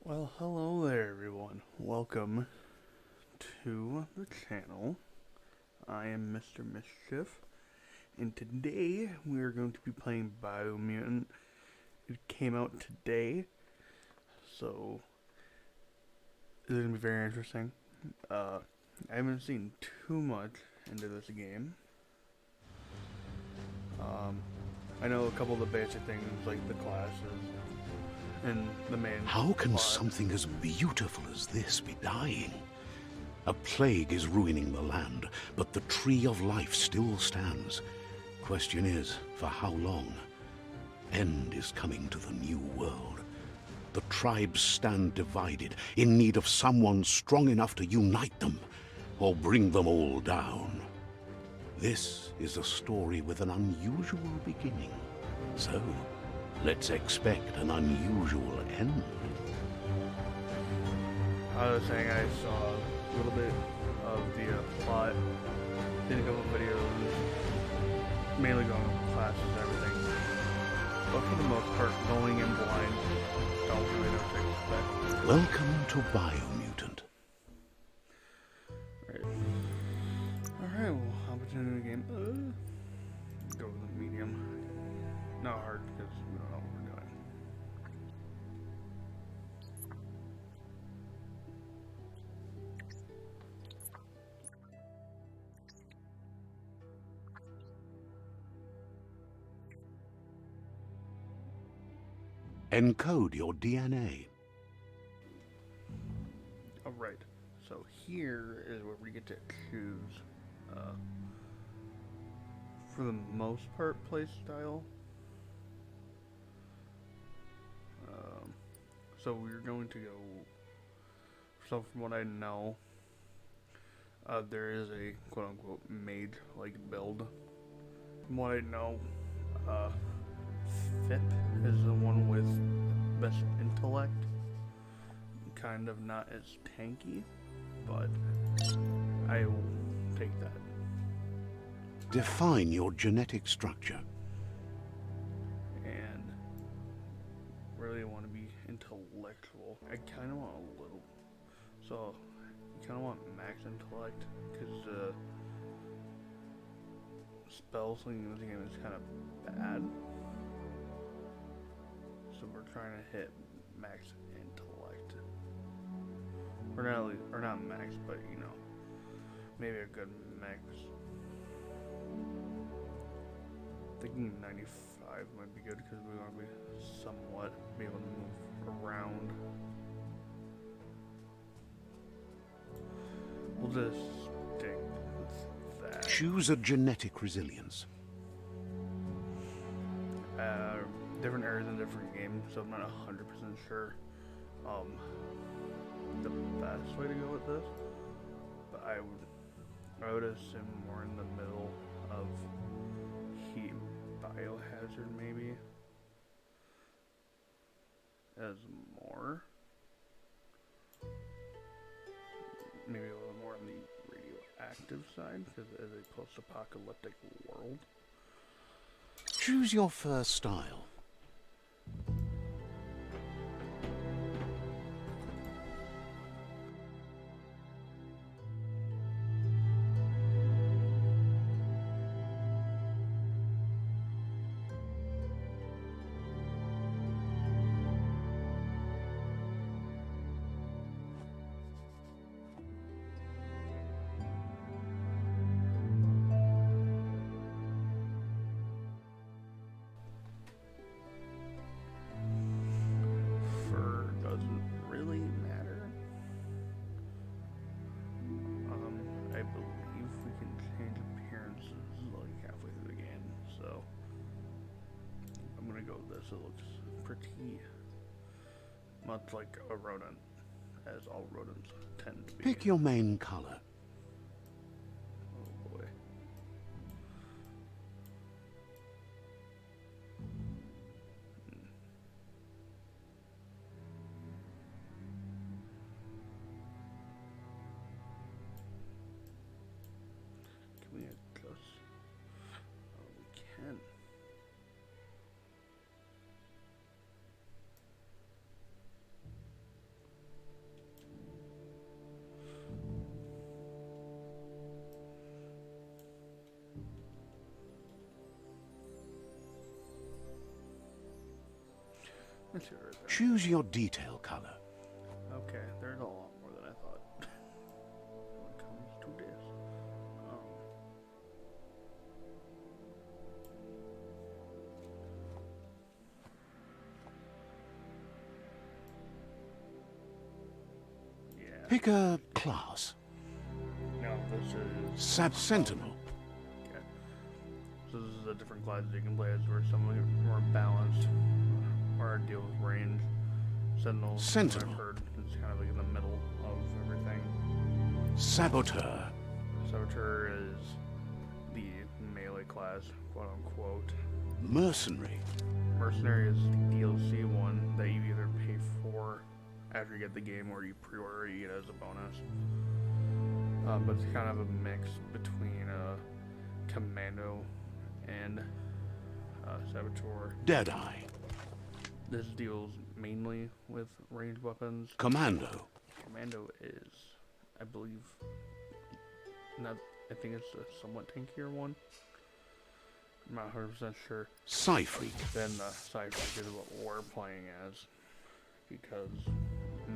Well, hello there everyone. Welcome to the channel. I am Mr. Mischief, and today we are going to be playing Biomutant. It came out today, so it's going to be very interesting. I haven't seen too much into this game. I know a couple of the basic things like the classes and the main How can plot. something as beautiful as this be dying? A plague is ruining the land, but the tree of life still stands. Question is, for how long? End is coming to the new world. The tribes stand divided, in need of someone strong enough to unite them, or bring them all down. This is a story with an unusual beginning. So, let's expect an unusual end. I was saying I saw a little bit of the plot, did a couple of videos, mainly going over classes and everything. But for the most part, going in blind, don't really know what to expect. Welcome to Biomutant. Alright, well, I'll put into the game. Go with the medium. Not hard, because we don't know what we're doing. Encode your DNA. Alright, so here is where we get to choose, for the most part, play style. So we're going to go, so from what I know, there is a quote-unquote mage-like build. From what I know, FIP is the one with best intellect. Kind of not as tanky, but I will take that. Define your genetic structure. And really want to be intellectual. I kind of want a little. So, you kind of want max intellect, because spell slinging in this game is kind of bad. So we're trying to hit max intellect. Or not max, but you know, maybe a good max. Thinking 95 might be good because we want to be somewhat be able to move around. We'll just stick with that. Choose a genetic resilience. Different areas in different games, so I'm not 100% sure the best way to go with this. But I would assume more in the middle of heat biohazard maybe as more. Maybe a little more on the radioactive side because it is a post-apocalyptic world. Choose your first style. I believe we can change appearances like halfway through the game, so I'm gonna go with this. It looks pretty much like a rodent, as all rodents tend to be. Pick your main color. Oh boy. Can we adjust? Oh, we can. I see it right there. Choose your detail color. Okay, there's a lot more than I thought. When it comes to this. Yeah. Pick a class. No, this is... Sentinel. Okay. So this is a different class you can play as, where some are more balanced, or deal with range. Sentinel. I've heard, is kind of like in the middle of everything. Saboteur. Saboteur is the melee class, quote unquote. Mercenary. Mercenary is the DLC one that you either pay for after you get the game, or you pre-order you get as a bonus. But it's kind of a mix between Commando and Saboteur. Deadeye. This deals mainly with ranged weapons. Commando. Commando is, I believe, I think it's a somewhat tankier one. I'm not 100% sure. Psyfreak. Then the Psyfreak is what we're playing as, because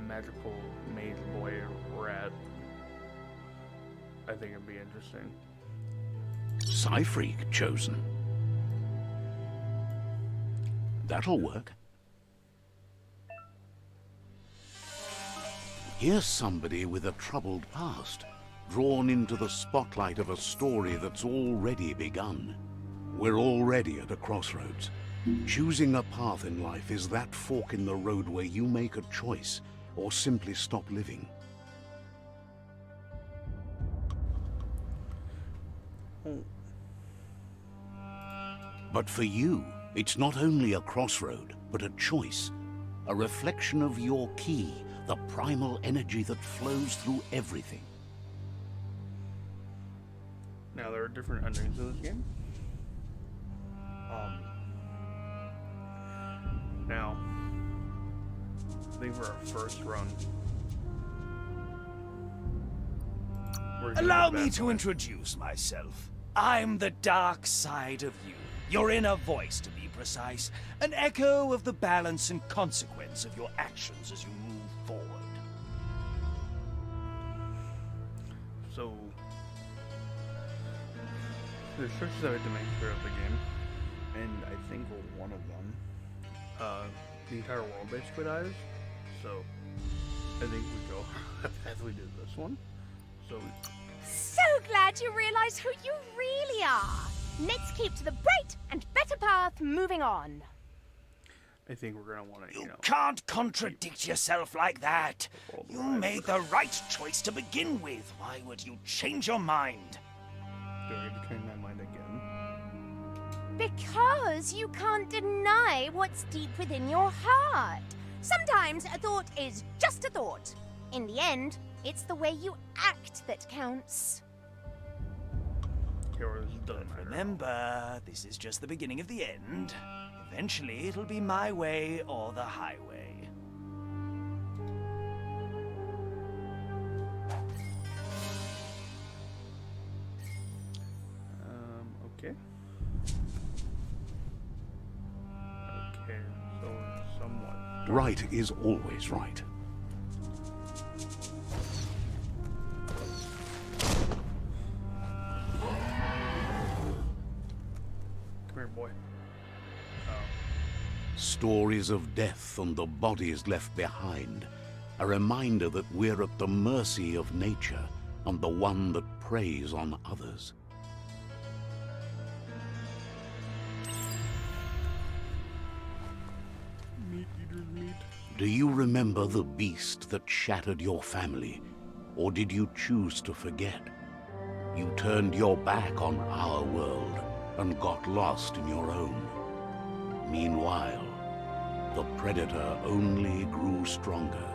magical mage boy rat, I think it'd be interesting. Psyfreak chosen. That'll work. Here's somebody with a troubled past, drawn into the spotlight of a story that's already begun. We're already at a crossroads. Choosing a path in life is that fork in the road where you make a choice or simply stop living. But for you, it's not only a crossroad, but a choice. A reflection of your key, the primal energy that flows through everything. Now, there are different endings in this game. Now, I think for our first run, allow me to introduce myself. I'm the dark side of you. Your inner voice, to be precise. An echo of the balance and consequence of your actions as you move forward. So, there's choices I had to make throughout the game, and I think one of them, the entire world basically dies. So, I think we go as we did this one. So glad you realize who you really are. Let's keep to the bright and better path moving on. I think we're gonna want to, You can't contradict yourself like that. You made the right choice to begin with. Why would you change your mind? Do I need to change my mind again? Because you can't deny what's deep within your heart. Sometimes a thought is just a thought. In the end, it's the way you act that counts. Okay, well, this doesn't matter. Remember, this is just the beginning of the end. Eventually, it'll be my way or the highway. Okay. Okay, so somewhat. Right is always right. Come here, boy. Stories of death and the bodies left behind. A reminder that we're at the mercy of nature and the one that preys on others. Meat eater's meat. Do you remember the beast that shattered your family? Or did you choose to forget? You turned your back on our world and got lost in your own. Meanwhile, the predator only grew stronger.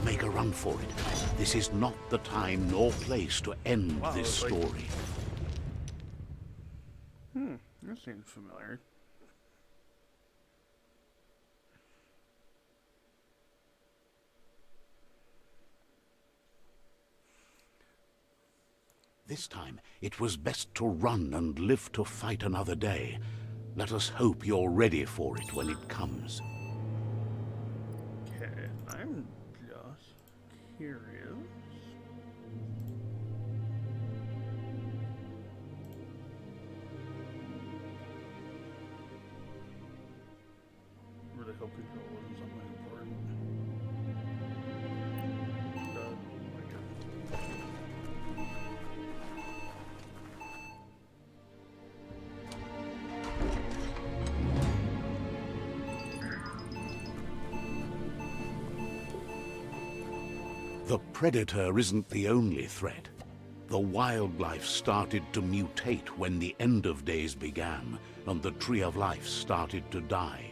make a run for it. This is not the time nor place to end Wow, this it's like- story. That seems familiar. This time, it was best to run and live to fight another day. Let us hope you're ready for it when it comes. Okay, I'm just curious. Really hoping it wasn't something important. Oh my God. The predator isn't the only threat. The wildlife started to mutate when the end of days began, and the tree of life started to die.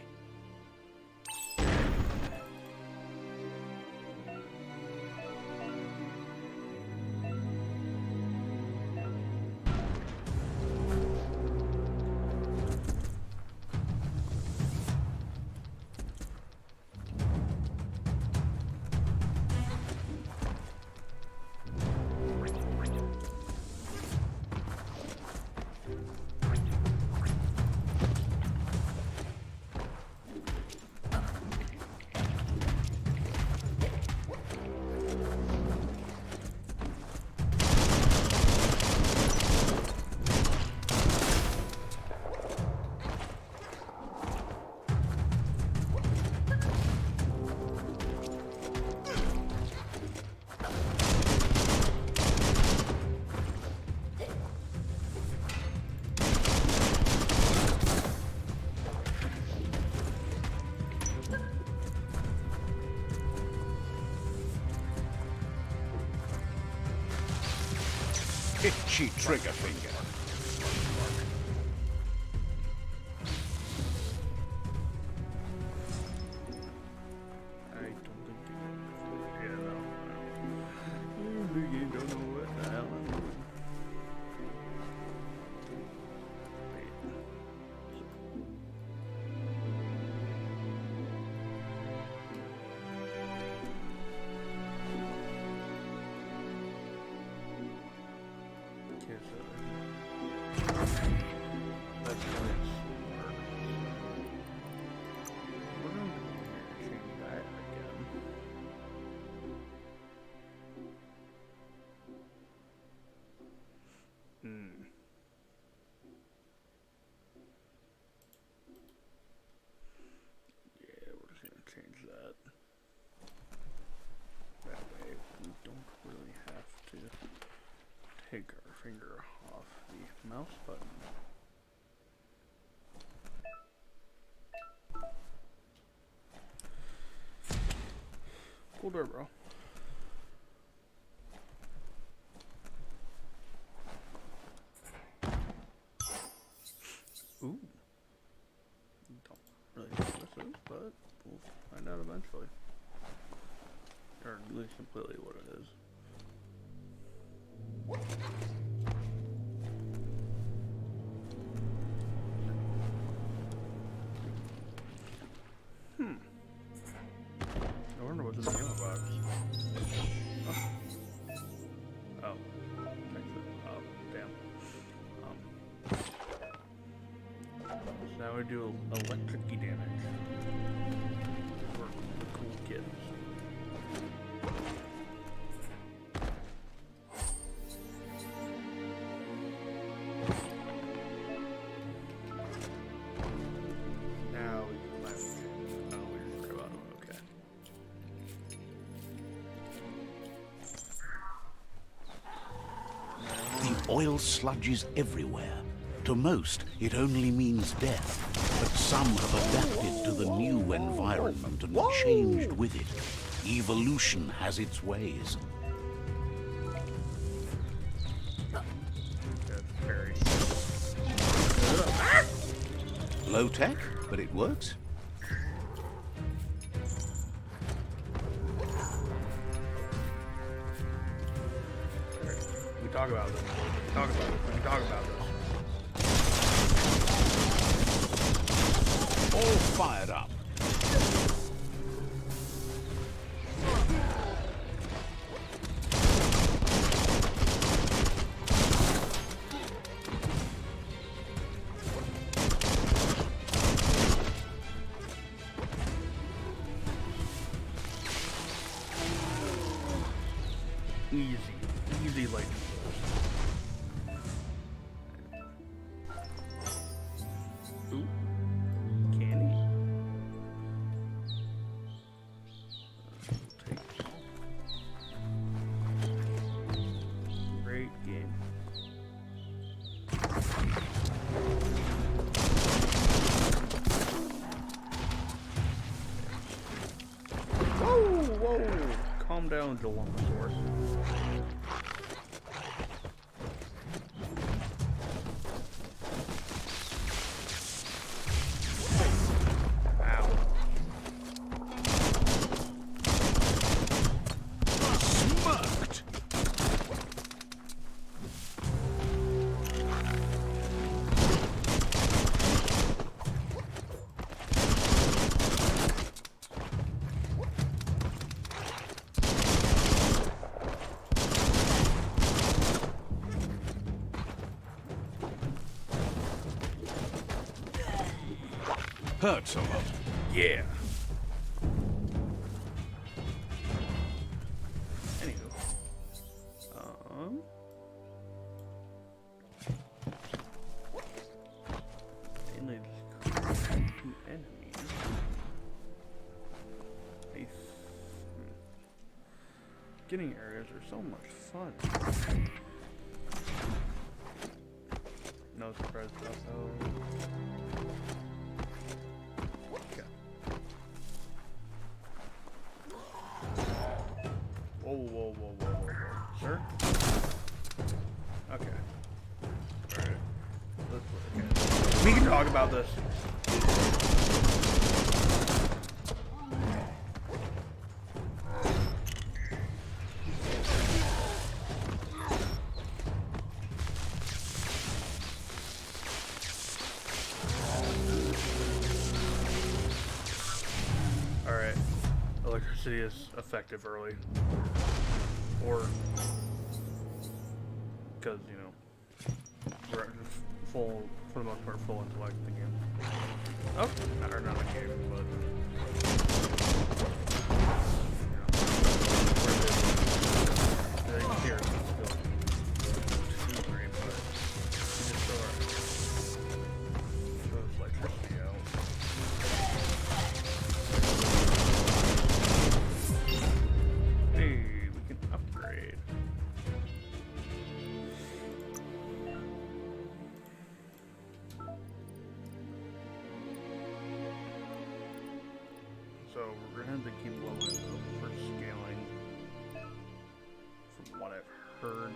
Itchy trigger finger. I don't think you know. Yeah, no. You don't know what the hell I'm doing. Wait. Okay, so that's when it's smart. We're going to change that again. Yeah, we're just gonna change that. That way we don't really have to take our finger off the mouse button. Cool door, bro. Ooh. Don't really know what this is, but we'll find out eventually. Or at least completely what it is. I wonder what's in the ammo box. Oh. Oh. Thanks. Oh, damn. So now we do electric-y damage. For the cool kids. Now we can left. Oh, we just about okay. The oil sludges everywhere. To most, it only means death. But some have adapted to the new environment and changed with it. Evolution has its ways. That's very. Low tech, but it works. talk about this. We can talk about this. We can talk about this. All fired up. Easy lightning bolt. Ooh, candy. Take it all. Great game. Whoa! Calm down, Dilophosaurus. Hurts a lot. Yeah. Anywho. Mainly just two enemies. Nice. Getting areas are so much fun. No surprise about those. Whoa. Sir? Okay. Alright. Okay. We can talk about this. Alright. Electricity is effective early. Or, because, you know, we're full, for the most part, full intellect the game. Oh, or not the game, but, you know, here, it's still too great, but we just throw electricity out. Hey. Upgrade. So we're gonna have to keep leveling up for scaling, from what I've heard.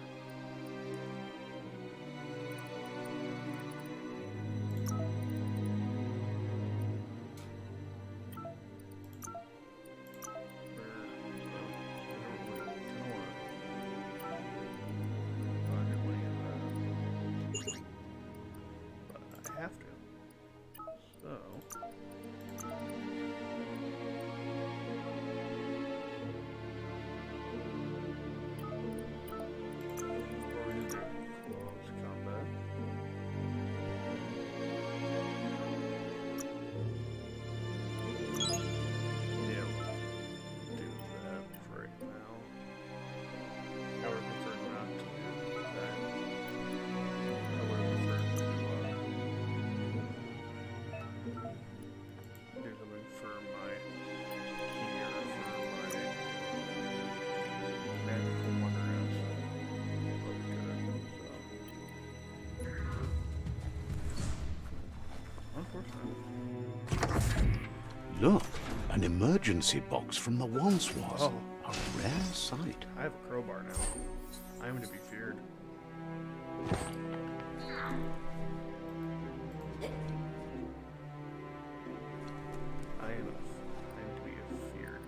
Have to. So we're gonna do close combat. Yeah, we'll do that for right now. I would prefer not to do that. I would prefer to do something for my key or for my magical wonder asset. Unfortunately. Look, an emergency box from the once was. Oh. A rare sight. I have a crowbar now. I am to be feared. I am to be feared.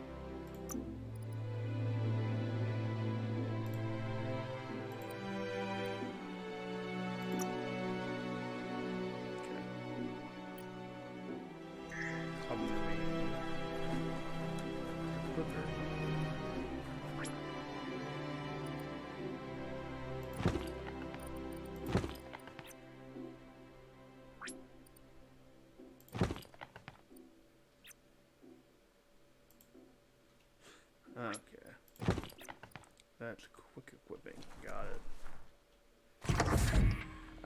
probably gonna be quicker. Okay. That's quick equipping. Got it.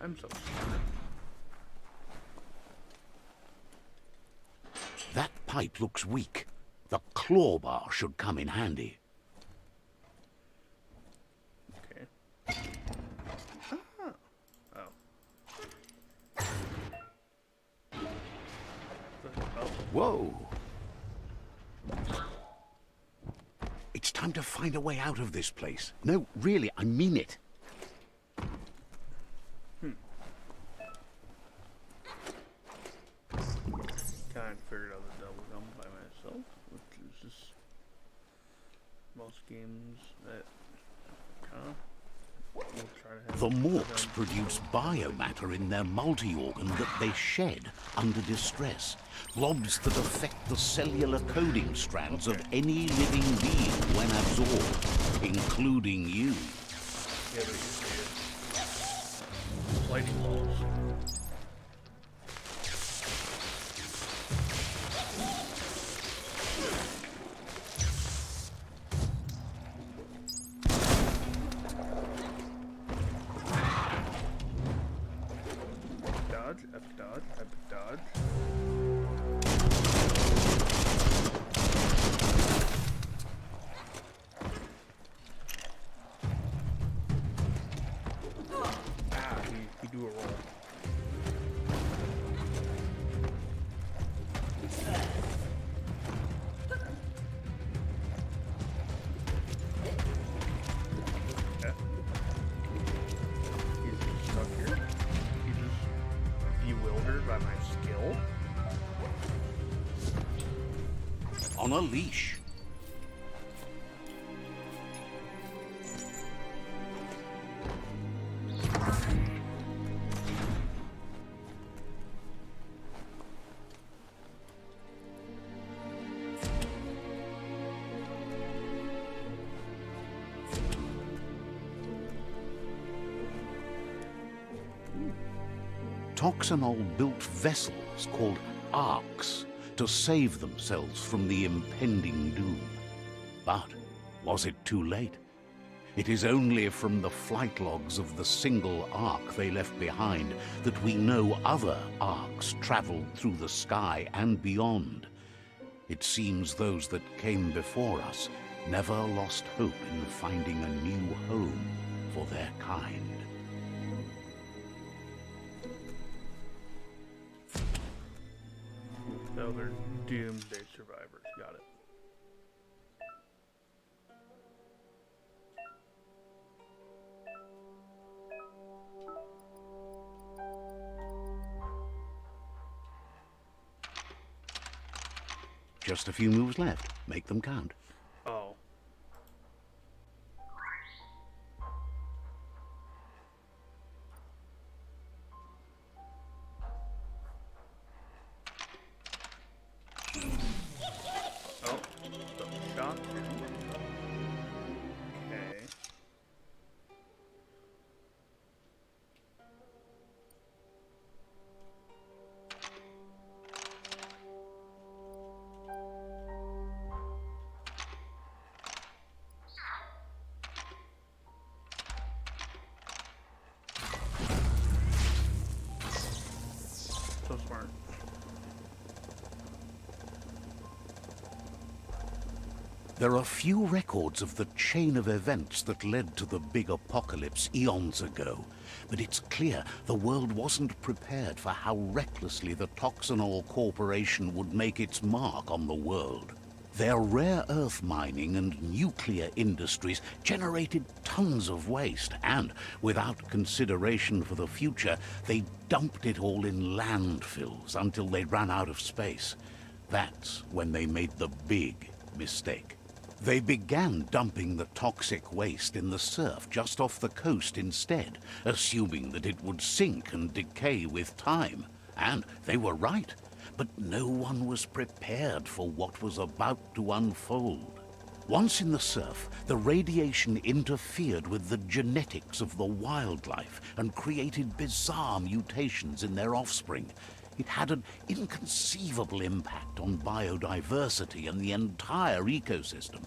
I'm so smart. That pipe looks weak. The claw bar should come in handy. Okay. Ah. Oh. Oh. Whoa! It's time to find a way out of this place. No, really, I mean it. Kind of figured out the double jump by myself, which is just most games that kind of will try to have. The Morks produce biomatter in their multi-organ that they shed under distress. Blobs that affect the cellular coding strands of any living being when absorbed, including you. Yeah, but you see it. Lightning balls. Epic dodge, epic dodge. Ah, he do a roll. Okay. He's just stuck here. He's just bewildered by my skill. On a leash. Toxanol built vessels called arcs to save themselves from the impending doom. But was it too late? It is only from the flight logs of the single arc they left behind that we know other arcs traveled through the sky and beyond. It seems those that came before us never lost hope in finding a new home for their kind. So they're doomsday survivors. Got it. Just a few moves left. Make them count. Oh. Oh, the shot. Okay. So smart. There are few records of the chain of events that led to the big apocalypse eons ago, but it's clear the world wasn't prepared for how recklessly the Toxanol Corporation would make its mark on the world. Their rare earth mining and nuclear industries generated tons of waste, and, without consideration for the future, they dumped it all in landfills until they ran out of space. That's when they made the big mistake. They began dumping the toxic waste in the surf just off the coast instead, assuming that it would sink and decay with time. And they were right. but no one was prepared for what was about to unfold. Once in the surf, the radiation interfered with the genetics of the wildlife and created bizarre mutations in their offspring. It had an inconceivable impact on biodiversity and the entire ecosystem.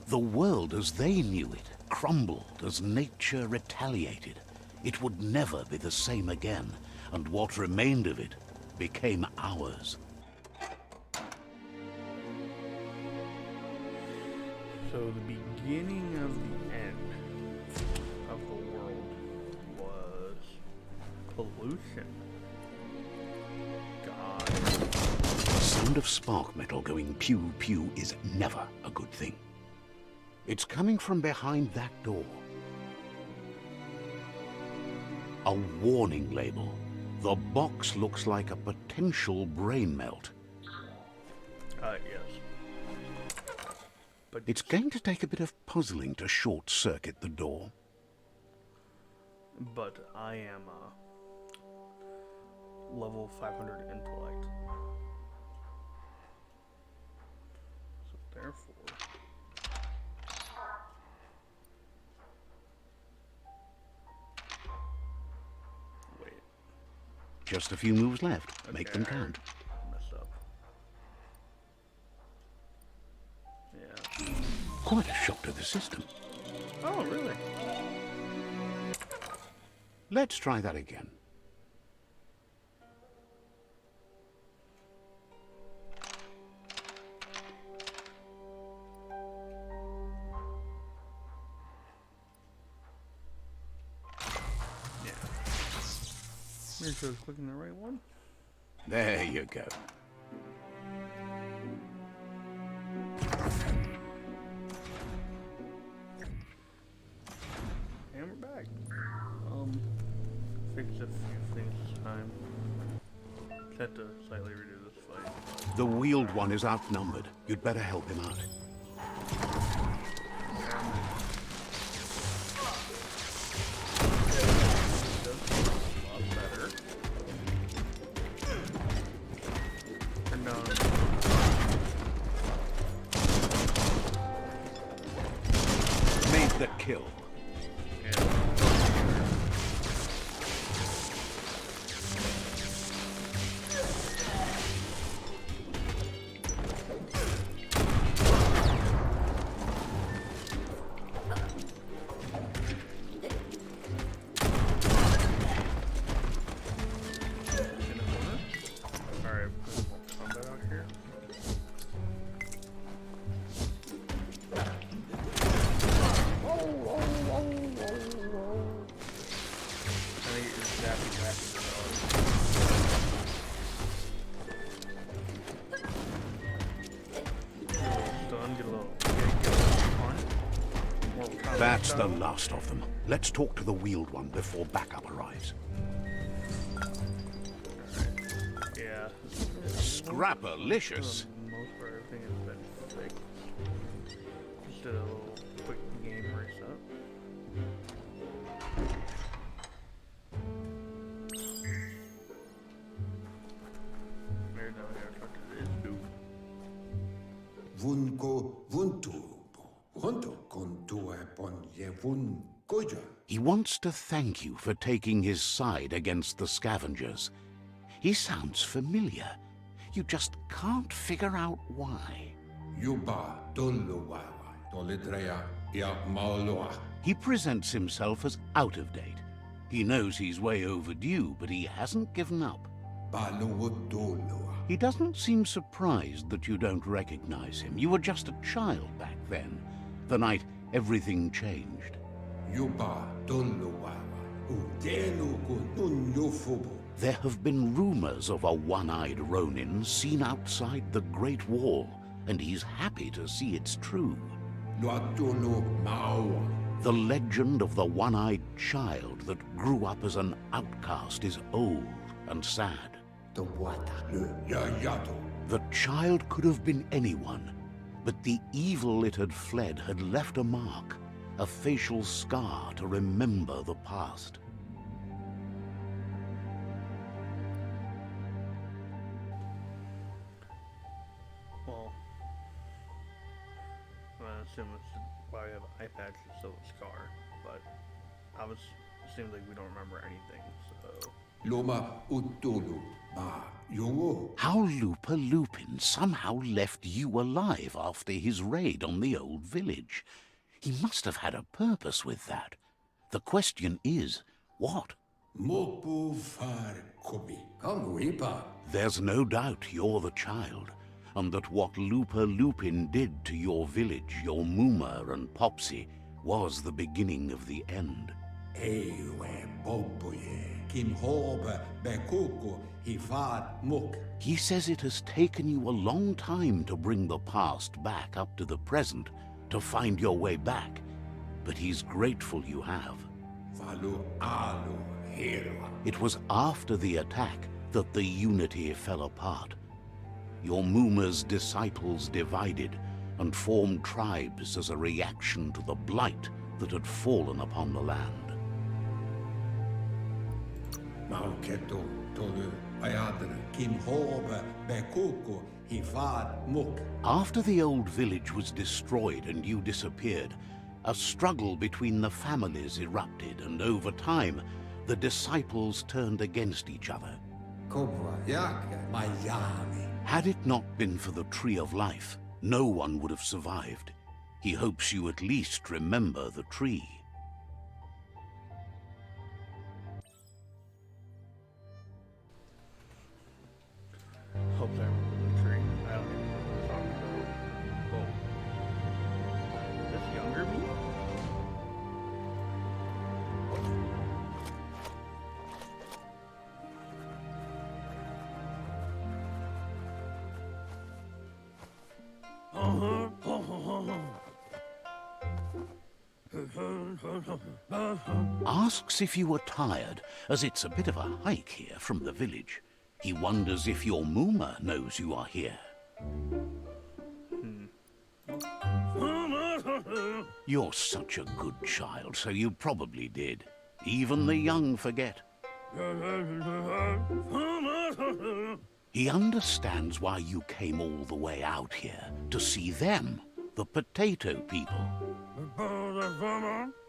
The world as they knew it crumbled as nature retaliated. It would never be the same again, and what remained of it became ours. So the beginning of the end of the world was pollution. God. The sound of spark metal going pew pew is never a good thing. It's coming from behind that door. A warning label. The box looks like a potential brain melt. Yes. But It's going to take a bit of puzzling to short-circuit the door. But I am level 500 intellect. So therefore, wait. Just a few moves left. Okay, Make them count. I messed up. Yeah. Quite a shock to the system. Oh, really? Let's try that again. Yeah. Make sure I was clicking the right one. There you go. And we're back. Fixed a few things this time. Just had to slightly redo this fight. The wheeled one is outnumbered. You'd better help him out. A lot better. Turn down. Made the kill. That's the last of them. Let's talk to the wheeled one before backup arrives. Yeah. Scrapalicious. For the most part, everything has been fixed. Just did a little quick game reset. Maybe now we gotta talk to this dude. Vunko vuntu. Vunto kontu epon ye vun goja. He wants to thank you for taking his side against the scavengers. He sounds familiar. You just can't figure out why. Yuba doluwawa. Dolidrea ya maoloa. He presents himself as out of date. He knows he's way overdue, but he hasn't given up. Baluwudolua. He doesn't seem surprised that you don't recognize him. You were just a child back then, the night everything changed. Yuba doluwawa. Udenu kununyofubu. There have been rumors of a one-eyed Ronin seen outside the Great Wall, and he's happy to see it's true. Luatunu mawa. The legend of the one-eyed child that grew up as an outcast is old and sad. The wata. Yayato. The child could have been anyone, but the evil it had fled had left a mark, a facial scar to remember the past. gonna assume it's why we have an eye patch is still a scar, but it seems like we don't remember anything, so. Loma utulu ba yungo. How Lupa Lupin somehow left you alive after his raid on the old village. He must have had a purpose with that. The question is, what? Mopu far kobi. Kanguipa. There's no doubt you're the child, and that what Lupa Lupin did to your village, your Muma and Popsy, was the beginning of the end. Ewe bobuye. Kim hobe bekuku hifat muk. He says it has taken you a long time to bring the past back up to the present, to find your way back, but he's grateful you have. Falu alu hero. It was after the attack that the unity fell apart. Your Muma's disciples divided and formed tribes as a reaction to the blight that had fallen upon the land. Mauketo tolu ayadra. Kim hobe bekuku hifat muk. After the old village was destroyed and you disappeared, a struggle between the families erupted, and over time, the disciples turned against each other. Kobra yake Miami. Had it not been for the Tree of Life, no one would have survived. He hopes you at least remember the tree. Hopes I remember the tree. I don't even know what I'm talking about. Oh. This younger me? Asks if you were tired, as it's a bit of a hike here from the village. He wonders if your Muma knows you are here. You're such a good child, so you probably did. Even the young forget. He understands why you came all the way out here, to see them, the potato people.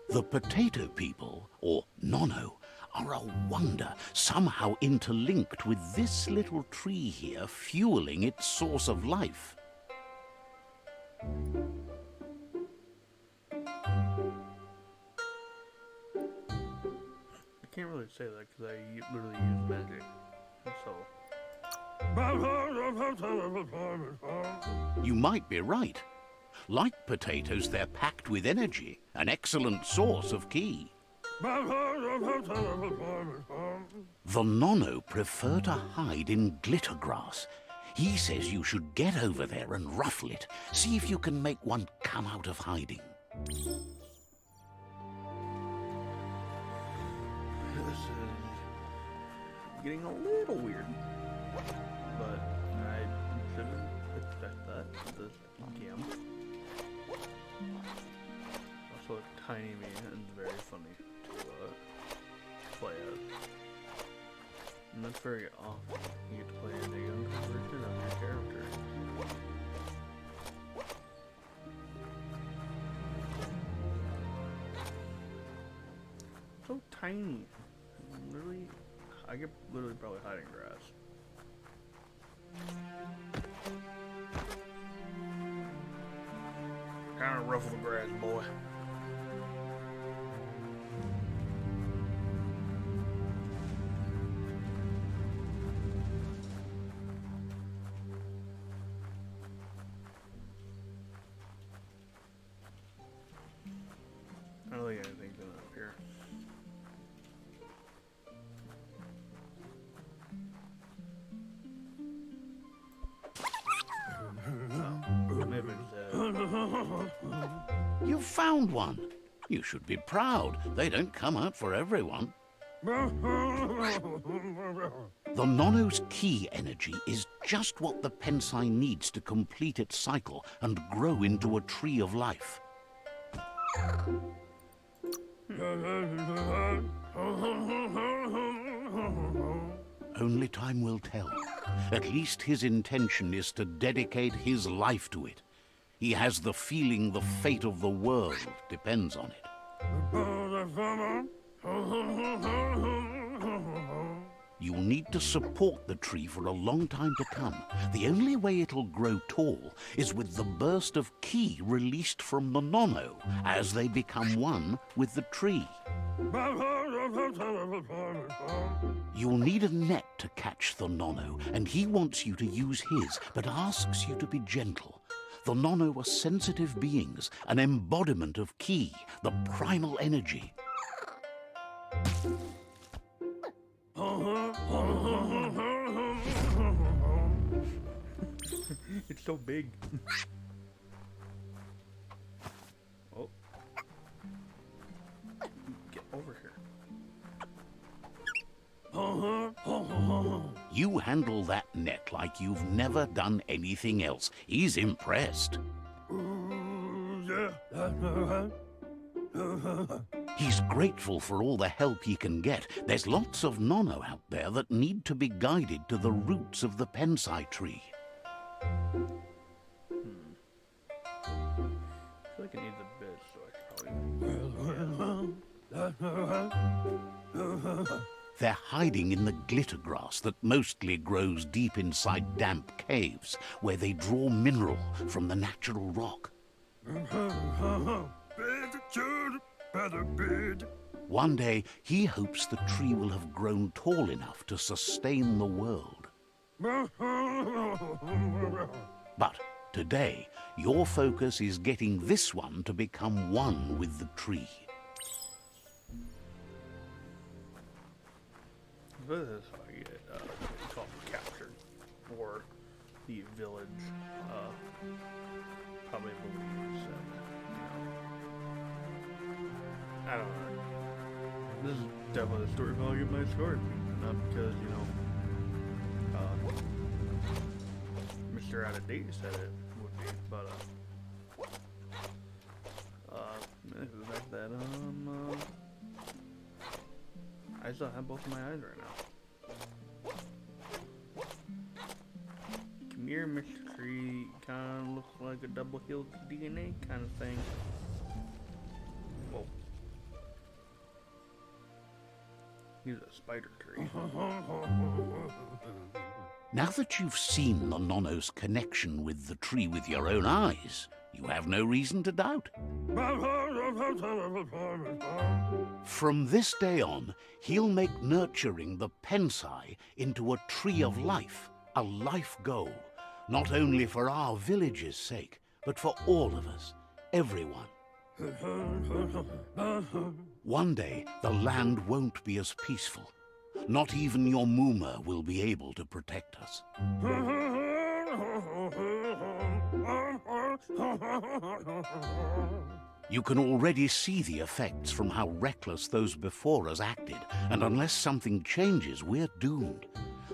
The potato people, or Nono, are a wonder, somehow interlinked with this little tree here, fueling its source of life. I can't really say that because I literally use magic, so. You might be right. Like potatoes, they're packed with energy, an excellent source of ki. The Nono prefer to hide in glitter grass. He says you should get over there and ruffle it. See if you can make one come out of hiding. This is getting a little weird, but I shouldn't expect that with this game. Also, Tiny Me is very funny to play as. And that's very often you get to play as a younger version of your character. So tiny. Literally, I could literally probably hide in grass. Kind of ruffle the grass, boy. I don't think anything's gonna appear. You found one. You should be proud. They don't come out for everyone. The Nono's ki energy is just what the Pensai needs to complete its cycle and grow into a tree of life. Only time will tell. At least his intention is to dedicate his life to it. He has the feeling the fate of the world depends on it. You'll need to support the tree for a long time to come. The only way it'll grow tall is with the burst of ki released from the nono as they become one with the tree. You'll need a net to catch the nono, and he wants you to use his, but asks you to be gentle. The nono are sensitive beings, an embodiment of ki, the primal energy. It's so big. Oh. Get over here. You handle that net like you've never done anything else. He's impressed. He's grateful for all the help he can get. There's lots of nono out there that need to be guided to the roots of the pensai tree. I feel like it needs a bit, so I should probably... They're hiding in the glitter grass that mostly grows deep inside damp caves, where they draw mineral from the natural rock. One day, he hopes the tree will have grown tall enough to sustain the world. But today, your focus is getting this one to become one with the tree. This is how you get called captured, or the village. Probably believes that, I don't know. This is definitely the story I'll get my story, not because Mr. Out of Date said it would be, but who's like that? I still have both of my eyes right now. Come here, Mr. Tree. Kind of looks like a double-heeled DNA kind of thing. Whoa. He's a spider tree. Now that you've seen the nono's connection with the tree with your own eyes, you have no reason to doubt. From this day on, he'll make nurturing the pensai into a tree of life, a life goal, not only for our village's sake, but for all of us, everyone. One day, the land won't be as peaceful. Not even your Muma will be able to protect us. You can already see the effects from how reckless those before us acted, and unless something changes, we're doomed.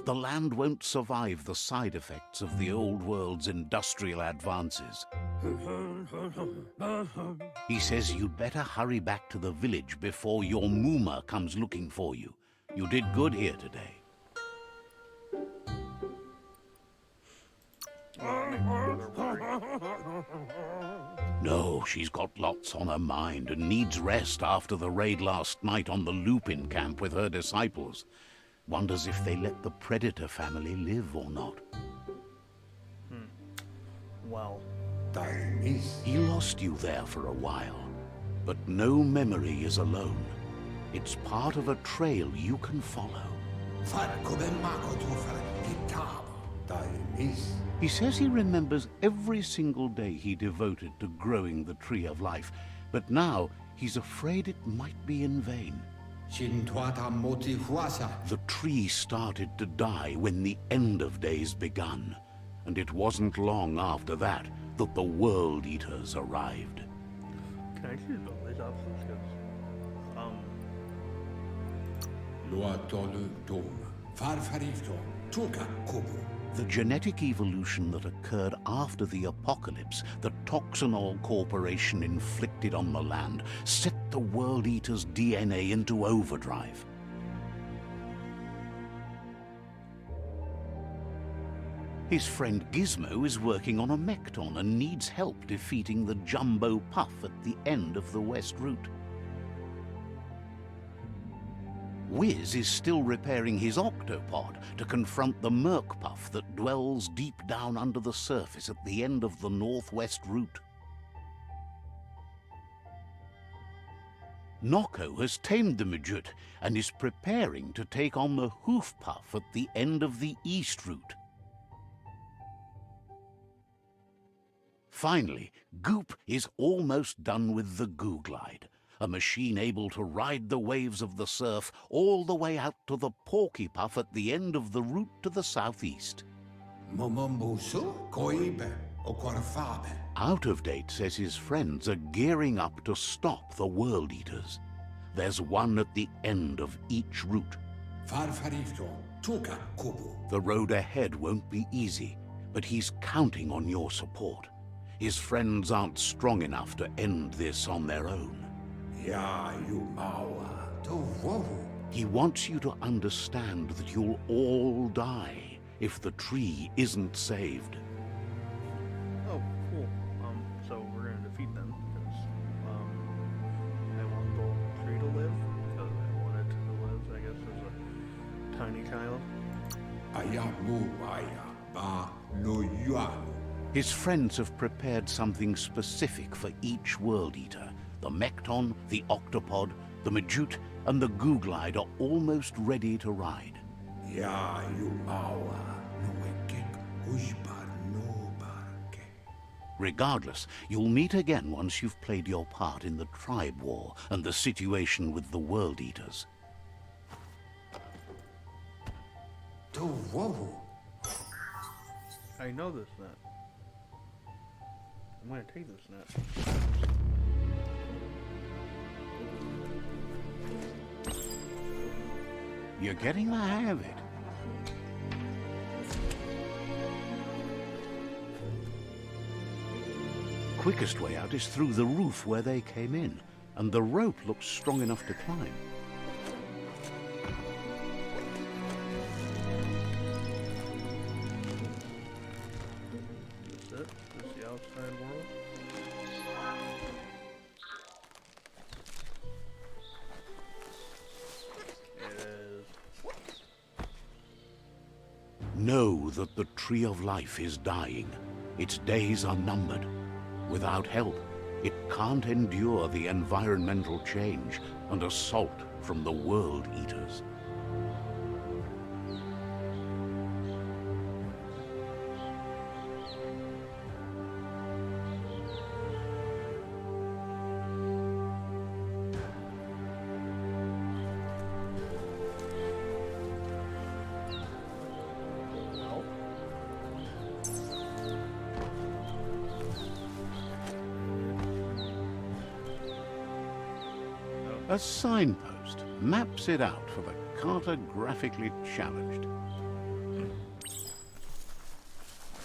The land won't survive the side effects of the old world's industrial advances. He says you'd better hurry back to the village before your Muma comes looking for you. You did good here today. No, she's got lots on her mind and needs rest after the raid last night on the Lupin camp with her disciples. Wonders if they let the Predator family live or not. Well, He lost you there for a while, but no memory is alone. It's part of a trail you can follow. He says he remembers every single day he devoted to growing the Tree of Life, but now he's afraid it might be in vain. The tree started to die when the end of days begun, and it wasn't long after that that the World Eaters arrived. can I choose both these options? The genetic evolution that occurred after the apocalypse that Toxanol Corporation inflicted on the land set the World Eater's DNA into overdrive. His friend Gizmo is working on a Mekton and needs help defeating the Jumbo Puff at the end of the West Route. Wiz is still repairing his octopod to confront the Merc Puff that dwells deep down under the surface at the end of the Northwest Route. Nocco has tamed the Midget and is preparing to take on the Hoof Puff at the end of the East Route. Finally, Goop is almost done with the Goo Glide, a machine able to ride the waves of the surf all the way out to the Porky Puff at the end of the route to the southeast. Momombuso, Koibe, Okwarfabe. Out of Date says his friends are gearing up to stop the World Eaters. There's one at the end of each route. Farfarifto, Tuka Kubu. The road ahead won't be easy, but he's counting on your support. His friends aren't strong enough to end this on their own. Ya Yumawa, to Wovu. He wants you to understand that you'll all die if the tree isn't saved. Oh, cool. So we're gonna defeat them because I want the tree to live because I want it to live. I guess as a tiny child. Ayamu Aya Ba no Yuanu. His friends have prepared something specific for each World Eater. The Mekton, the Octopod, the Majute, and the Goo Glide are almost ready to ride. Ya Yumawa, no Wekek, Ushbar no Barke. Regardless, you'll meet again once you've played your part in the Tribe War and the situation with the World Eaters. To Wovu. I know this net. I'm gonna take this net. You're getting the hang of it. Quickest way out is through the roof where they came in, and the rope looks strong enough to climb. Is this it? Is this the outside world? It is. Know that the Tree of Life is dying. Its days are numbered. Without help, it can't endure the environmental change and assault from the World Eaters. A signpost maps it out for the cartographically challenged.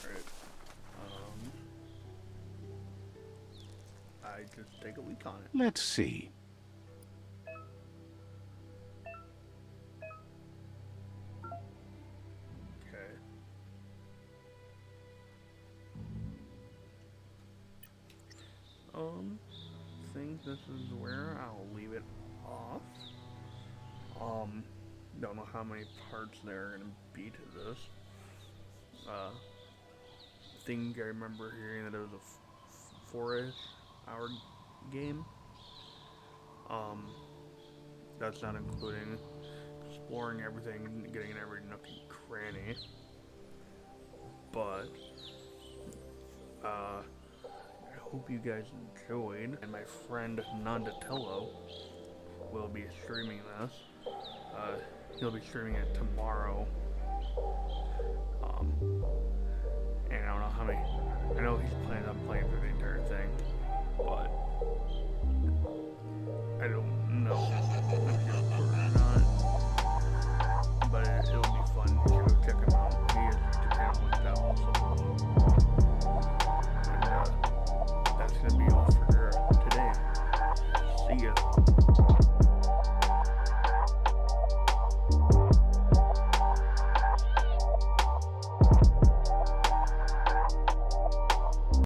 Alright. I just take a leak on it. Let's see. Okay. Think this is where I'll leave it off. Don't know how many parts there are gonna be to this. Think I remember hearing that it was a 4-ish hour game. That's not including exploring everything, getting in every nook and cranny. But I hope you guys enjoyed, and my friend Nondatello will be streaming this. He'll be streaming it tomorrow. And I don't know how many. I know he's planning on playing through the entire thing, but I don't know if he'll record or not. But it'll be fun to go check him out. He has a YouTube channel linked out also below. And that's gonna be all for today. See ya.